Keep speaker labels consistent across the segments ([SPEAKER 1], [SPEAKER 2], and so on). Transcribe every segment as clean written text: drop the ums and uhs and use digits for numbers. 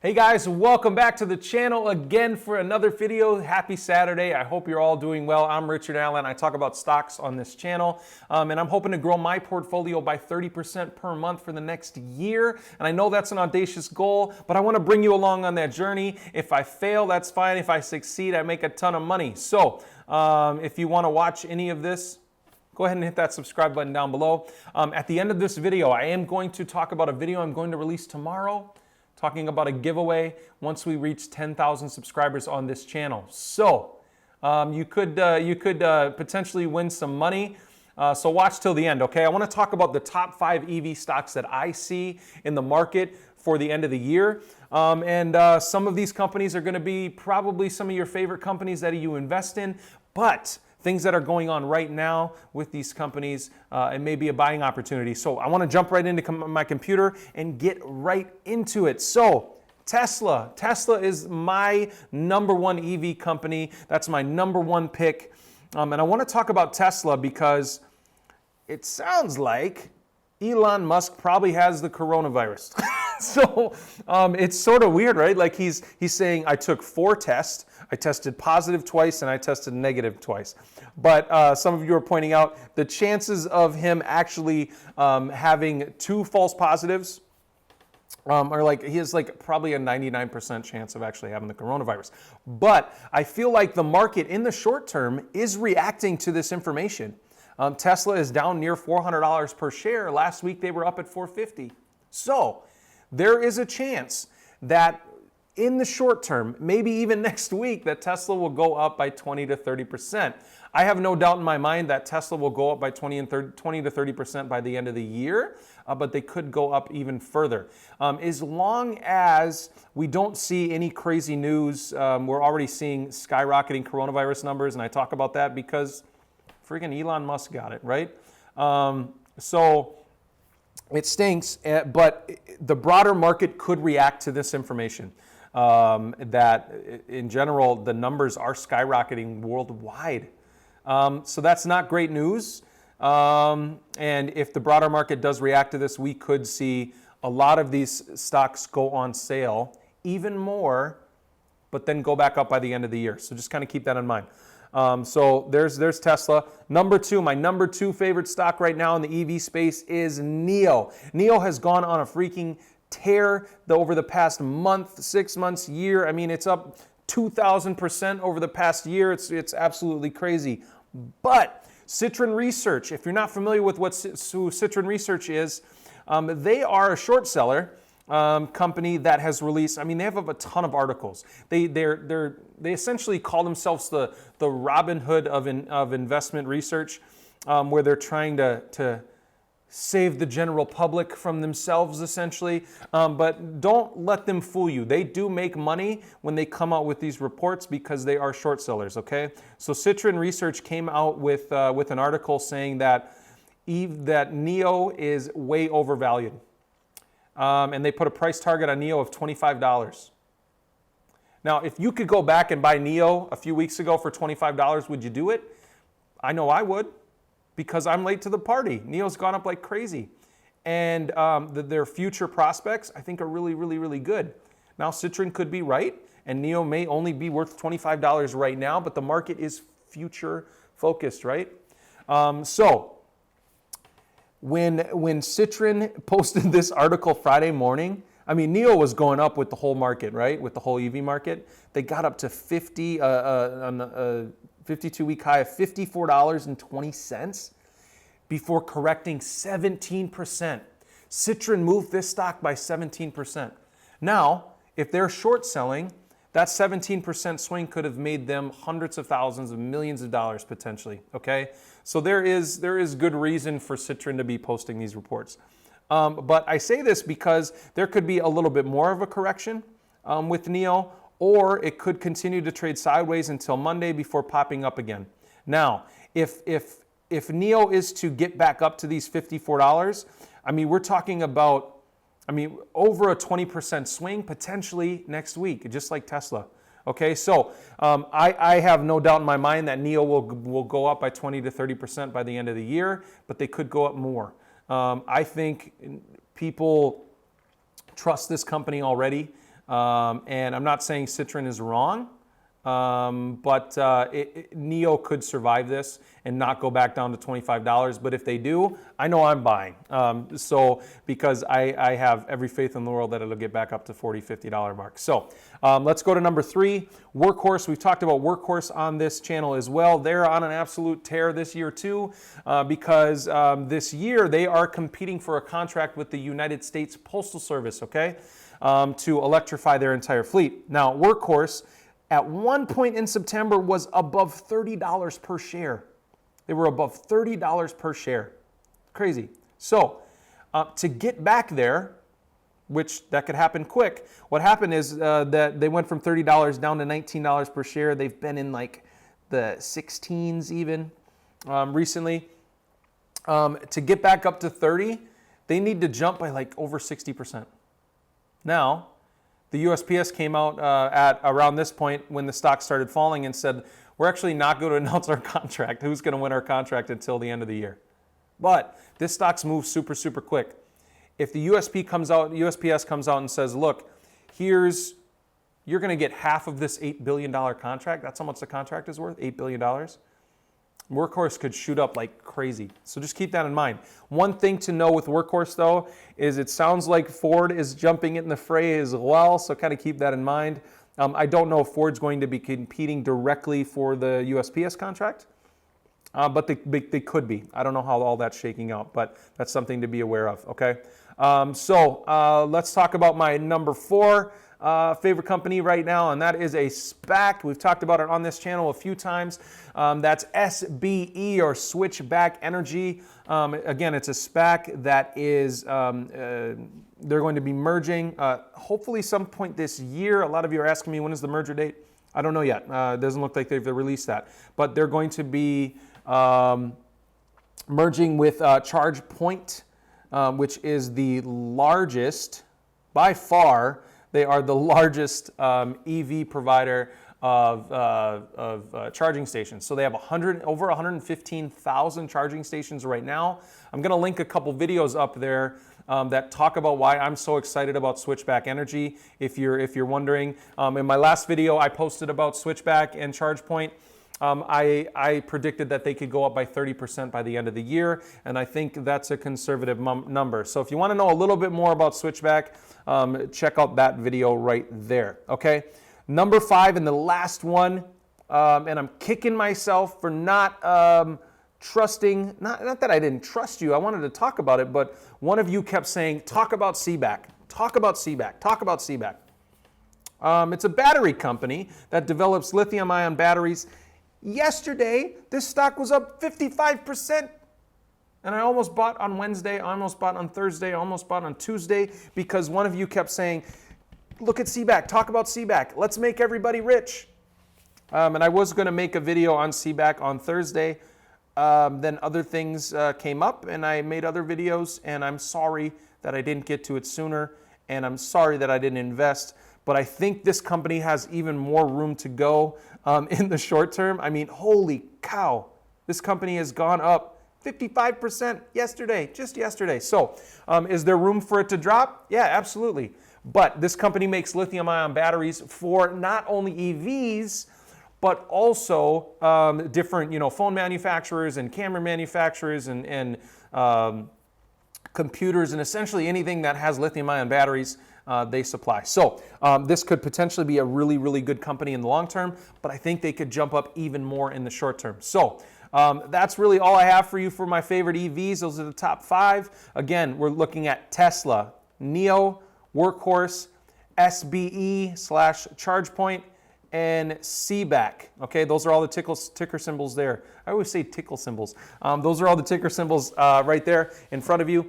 [SPEAKER 1] Hey guys, welcome back to the channel again for another video. Happy Saturday. I hope you're all doing well. I'm Richard Allen. I talk about stocks on this channel, and I'm hoping to grow my portfolio by 30% per month for the next year. And I know that's an audacious goal, but I want to bring you along on that journey. If I fail, that's fine. If I succeed, I make a ton of money. So if you want to watch any of this, go ahead and hit that subscribe button down below. At the end of this video, I am going to talk about a video I'm going to release tomorrow, talking about a giveaway once we reach 10,000 subscribers on this channel. So you could potentially win some money. So watch till the end, okay? I want to talk about the top 5 EV stocks that I see in the market for the end of the year. Some of these companies are going to be probably some of your favorite companies that you invest in, but things that are going on right now with these companies, it may be a buying opportunity. So I want to jump right into my computer and get right into it. So Tesla is my number one EV company. That's my number one pick. And I want to talk about Tesla because it sounds like Elon Musk probably has the coronavirus. So it's sort of weird, right? Like he's saying, I took 4 tests. I tested positive twice and I tested negative twice. But some of you are pointing out the chances of him actually having 2 false positives are like, he has like probably a 99% chance of actually having the coronavirus. But I feel like the market in the short term is reacting to this information. Tesla is down near $400 per share. Last week they were up at $450. So there is a chance that in the short term, maybe even next week, that Tesla will go up by 20 to 30%. I have no doubt in my mind that Tesla will go up by 20 to 30% by the end of the year, but they could go up even further. As long as we don't see any crazy news, we're already seeing skyrocketing coronavirus numbers, and I talk about that because freaking Elon Musk got it, right? So it stinks, but the broader market could react to this information. That in general, the numbers are skyrocketing worldwide. So that's not great news. And if the broader market does react to this, we could see a lot of these stocks go on sale even more, but then go back up by the end of the year. So just kind of keep that in mind. So there's Tesla. My number 2 favorite stock right now in the EV space is NIO. NIO has gone on a freaking tear over the past month, 6 months, year. I mean, it's up 2,000% over the past year. It's absolutely crazy. But Citron Research, if you're not familiar with what Citron Research is, they are a short seller company that has released, I mean, they have a ton of articles. They essentially call themselves the Robin Hood of investment research, where they're trying to save the general public from themselves, essentially. But don't let them fool you. They do make money when they come out with these reports because they are short sellers, okay? So Citron Research came out with an article saying that NIO is way overvalued. And they put a price target on NIO of $25. Now, if you could go back and buy NIO a few weeks ago for $25, would you do it? I know I would, because I'm late to the party. NIO's gone up like crazy. And their future prospects, I think, are really, really, really good. Now, Citron could be right, and NIO may only be worth $25 right now, but the market is future focused, right? So when Citron posted this article Friday morning, I mean, NIO was going up with the whole market, right? With the whole EV market. They got up to 52-week high of $54.20 before correcting 17%. Citron moved this stock by 17%. Now, if they're short selling, that 17% swing could have made them hundreds of thousands of millions of dollars potentially, okay? So there is good reason for Citron to be posting these reports. But I say this because there could be a little bit more of a correction with NIO, or it could continue to trade sideways until Monday before popping up again. Now, if NIO is to get back up to these $54, I mean, we're talking about, over a 20% swing potentially next week, just like Tesla. Okay, so I have no doubt in my mind that NIO will go up by 20 to 30% by the end of the year, but they could go up more. I think people trust this company already. And I'm not saying Citron is wrong, but NEO could survive this and not go back down to $25. But if they do, I know I'm buying. Because I have every faith in the world that it'll get back up to $40, $50 mark. So let's go to number 3, Workhorse. We've talked about Workhorse on this channel as well. They're on an absolute tear this year too, because this year they are competing for a contract with the United States Postal Service, okay, to electrify their entire fleet. Now, Workhorse at one point in September was above $30 per share. They were above $30 per share. Crazy. So to get back there, which that could happen quick, what happened is that they went from $30 down to $19 per share. They've been in like the 16s even recently. To get back up to 30, they need to jump by like over 60%. Now, the USPS came out at around this point when the stock started falling and said, we're actually not going to announce our contract. Who's going to win our contract until the end of the year? But this stock's moved super, super quick. If the USPS comes out and says, look, you're going to get half of this $8 billion contract. That's how much the contract is worth, $8 billion. Workhorse could shoot up like crazy. So just keep that in mind. One thing to know with Workhorse though is it sounds like Ford is jumping in the fray as well. So kind of keep that in mind. I don't know if Ford's going to be competing directly for the USPS contract, but they could be. I don't know how all that's shaking out, but that's something to be aware of, okay? Let's talk about my number 4 favorite company right now, and that is a SPAC. We've talked about it on this channel a few times. That's SBE, or Switchback Energy. Again, it's a SPAC that is, they're going to be merging hopefully some point this year. A lot of you are asking me, when is the merger date? I don't know yet. It doesn't look like they've released that. But they're going to be merging with ChargePoint, which is the largest, by far, they are the largest EV provider of charging stations. So they have over 115,000 charging stations right now. I'm going to link a couple videos up there that talk about why I'm so excited about Switchback Energy. If you're wondering, in my last video I posted about Switchback and ChargePoint. I predicted that they could go up by 30% by the end of the year, and I think that's a conservative number. So if you want to know a little bit more about Switchback, check out that video right there, okay? Number 5 and the last one, and I'm kicking myself for not trusting, not that I didn't trust you, I wanted to talk about it, but one of you kept saying, talk about CBAC, talk about CBAC, talk about CBAC. It's a battery company that develops lithium-ion batteries. Yesterday, this stock was up 55%. And I almost bought on Wednesday, I almost bought on Thursday, I almost bought on Tuesday because one of you kept saying, look at CBAC, talk about CBAC, let's make everybody rich. And I was going to make a video on CBAC on Thursday. Then other things came up and I made other videos, and I'm sorry that I didn't get to it sooner, and I'm sorry that I didn't invest. But I think this company has even more room to go in the short term. I mean, holy cow, this company has gone up 55% yesterday, just yesterday. So is there room for it to drop? Yeah, absolutely. But this company makes lithium-ion batteries for not only EVs, but also different, phone manufacturers and camera manufacturers and computers, and essentially anything that has lithium-ion batteries. They supply. So this could potentially be a really, really good company in the long term, but I think they could jump up even more in the short term. So that's really all I have for you for my favorite EVs. Those are the top 5. Again, we're looking at Tesla, NEO, Workhorse, SBE / ChargePoint, and CBAC. Okay, those are all the ticker symbols there. I always say tickle symbols. Those are all the ticker symbols right there in front of you.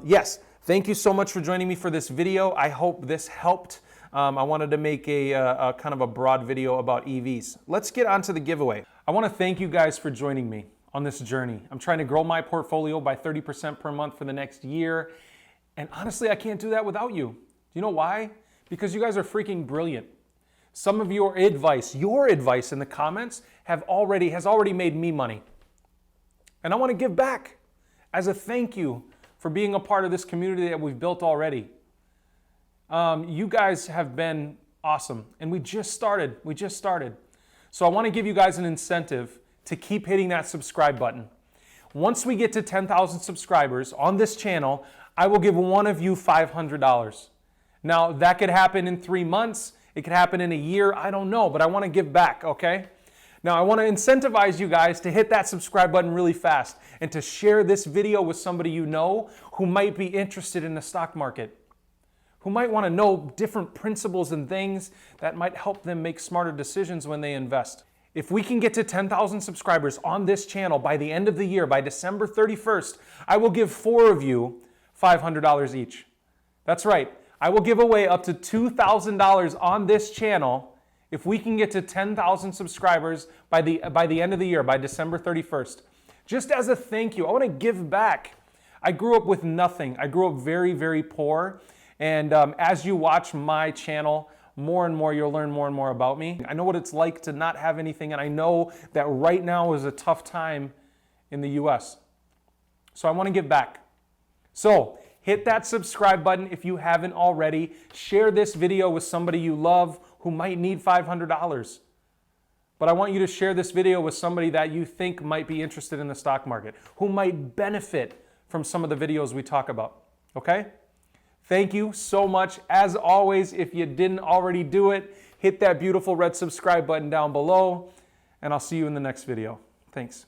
[SPEAKER 1] Yes. Thank you so much for joining me for this video. I hope this helped. I wanted to make a kind of a broad video about EVs. Let's get on to the giveaway. I want to thank you guys for joining me on this journey. I'm trying to grow my portfolio by 30% per month for the next year. And honestly, I can't do that without you. Do you know why? Because you guys are freaking brilliant. Some of your advice in the comments has already made me money. And I want to give back as a thank you for being a part of this community that we've built already. You guys have been awesome, and we just started. So I want to give you guys an incentive to keep hitting that subscribe button. Once we get to 10,000 subscribers on this channel, I will give one of you $500. Now, that could happen in 3 months. It could happen in a year. I don't know, but I want to give back, okay? Now, I want to incentivize you guys to hit that subscribe button really fast and to share this video with somebody you know who might be interested in the stock market, who might want to know different principles and things that might help them make smarter decisions when they invest. If we can get to 10,000 subscribers on this channel by the end of the year, by December 31st, I will give 4 of you $500 each. That's right. I will give away up to $2,000 on this channel if we can get to 10,000 subscribers by the end of the year, by December 31st. Just as a thank you, I want to give back. I grew up with nothing. I grew up very, very poor. And as you watch my channel, more and more, you'll learn more and more about me. I know what it's like to not have anything, and I know that right now is a tough time in the US. So I want to give back. So hit that subscribe button if you haven't already. Share this video with somebody you love who might need $500. But I want you to share this video with somebody that you think might be interested in the stock market, who might benefit from some of the videos we talk about, okay? Thank you so much. As always, if you didn't already do it, hit that beautiful red subscribe button down below, and I'll see you in the next video. Thanks.